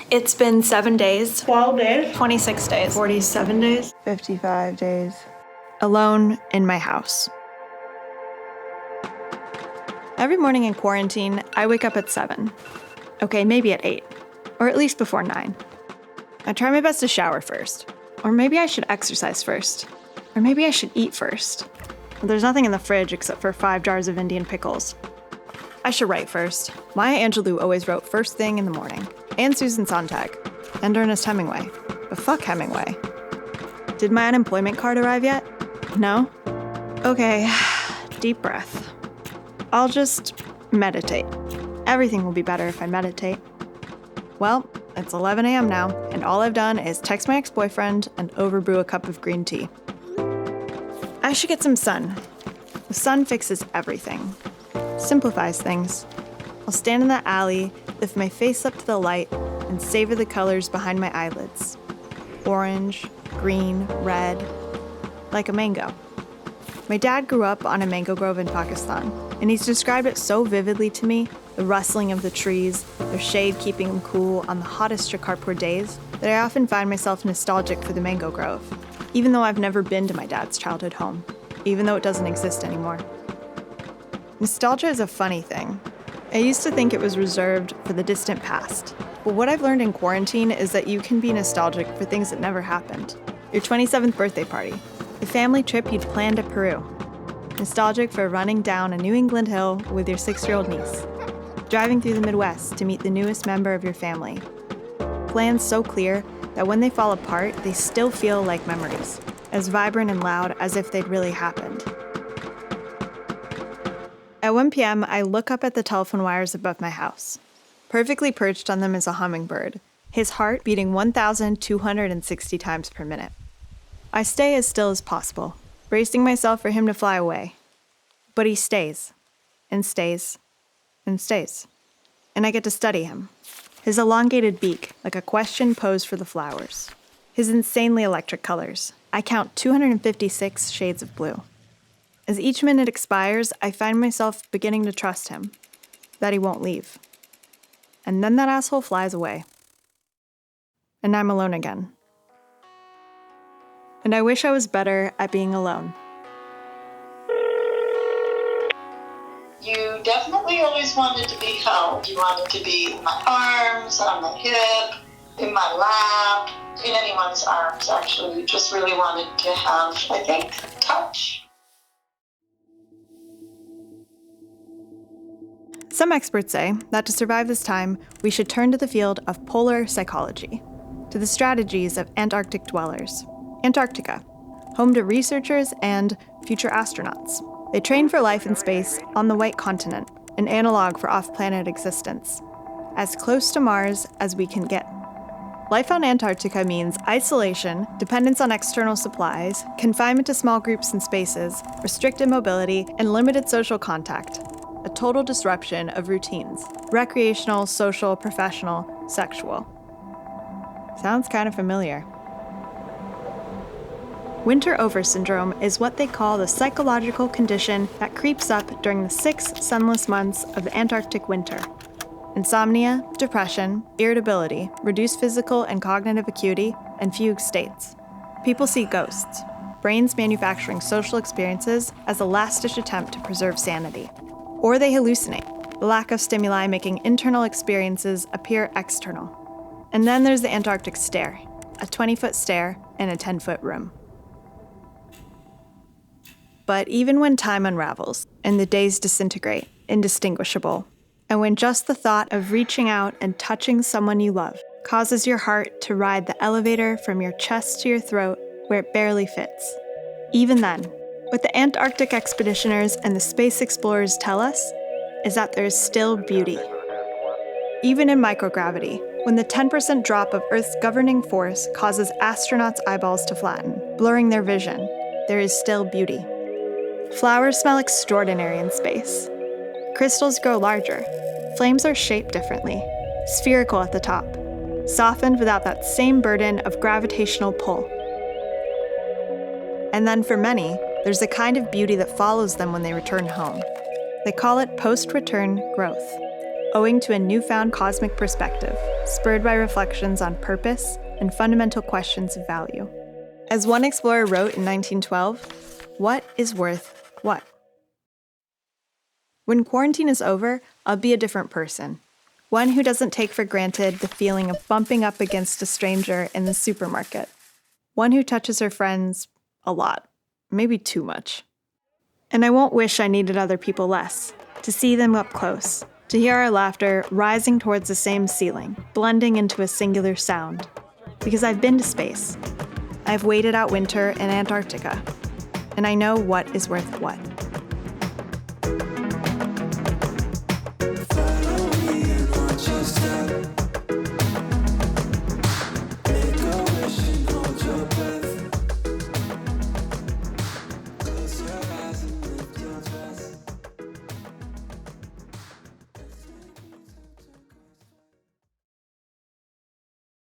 It's been 7 days. 12 days. 26 days. 47 days. 55 days. Alone in my house. Every morning in quarantine, I wake up at 7. Okay, maybe at 8. Or at least before 9. I try my best to shower first. Or maybe I should exercise first. Or maybe I should eat first. There's nothing in the fridge except for 5 jars of Indian pickles. I should write first. Maya Angelou always wrote first thing in the morning. And Susan Sontag. And Ernest Hemingway. But fuck Hemingway. Did my unemployment card arrive yet? No? Okay, deep breath. I'll just meditate. Everything will be better if I meditate. Well, it's 11 a.m. now, and all I've done is text my ex-boyfriend and overbrew a cup of green tea. I should get some sun. The sun fixes everything. Simplifies things. I'll stand in the alley, lift my face up to the light, and savor the colors behind my eyelids. Orange, green, red, like a mango. My dad grew up on a mango grove in Pakistan, and he's described it so vividly to me, the rustling of the trees, their shade keeping them cool on the hottest Shikarpur days, that I often find myself nostalgic for the mango grove, even though I've never been to my dad's childhood home, even though it doesn't exist anymore. Nostalgia is a funny thing. I used to think it was reserved for the distant past, but what I've learned in quarantine is that you can be nostalgic for things that never happened. Your 27th birthday party, the family trip you'd planned to Peru, nostalgic for running down a New England hill with your 6-year-old niece, driving through the Midwest to meet the newest member of your family. Plans so clear that when they fall apart, they still feel like memories, as vibrant and loud as if they'd really happened. At 1 p.m., I look up at the telephone wires above my house. Perfectly perched on them is a hummingbird, his heart beating 1,260 times per minute. I stay as still as possible, bracing myself for him to fly away. But he stays, and stays, and stays. And I get to study him. His elongated beak, like a question posed for the flowers. His insanely electric colors. I count 256 shades of blue. As each minute expires, I find myself beginning to trust him, that he won't leave. And then that asshole flies away. And I'm alone again. And I wish I was better at being alone. You definitely always wanted to be held. You wanted to be in my arms, on my hip, in my lap, in anyone's arms, actually. You just really wanted to have, I think, touch. Some experts say that to survive this time, we should turn to the field of polar psychology, to the strategies of Antarctic dwellers. Antarctica, home to researchers and future astronauts. They train for life in space on the white continent, an analog for off-planet existence, as close to Mars as we can get. Life on Antarctica means isolation, dependence on external supplies, confinement to small groups and spaces, restricted mobility, and limited social contact. A total disruption of routines, recreational, social, professional, sexual. Sounds kind of familiar. Winter over syndrome is what they call the psychological condition that creeps up during the 6 sunless months of the Antarctic winter. Insomnia, depression, irritability, reduced physical and cognitive acuity, and fugue states. People see ghosts, brains manufacturing social experiences as a last-ditch attempt to preserve sanity. Or they hallucinate, the lack of stimuli making internal experiences appear external. And then there's the Antarctic stare, a 20-foot stare in a 10-foot room. But even when time unravels and the days disintegrate, indistinguishable, and when just the thought of reaching out and touching someone you love causes your heart to ride the elevator from your chest to your throat where it barely fits, even then, what the Antarctic expeditioners and the space explorers tell us is that there is still beauty. Even in microgravity, when the 10% drop of Earth's governing force causes astronauts' eyeballs to flatten, blurring their vision, there is still beauty. Flowers smell extraordinary in space. Crystals grow larger. Flames are shaped differently, spherical at the top, softened without that same burden of gravitational pull. And then for many, there's a kind of beauty that follows them when they return home. They call it post-return growth. owing to a newfound cosmic perspective, spurred by reflections on purpose and fundamental questions of value. As one explorer wrote in 1912, what is worth what? When quarantine is over, I'll be a different person. One who doesn't take for granted the feeling of bumping up against a stranger in the supermarket. One who touches her friends a lot, maybe too much. And I won't wish I needed other people less, to see them up close, to hear our laughter rising towards the same ceiling, blending into a singular sound. Because I've been to space. I've waited out winter in Antarctica. And I know what is worth what.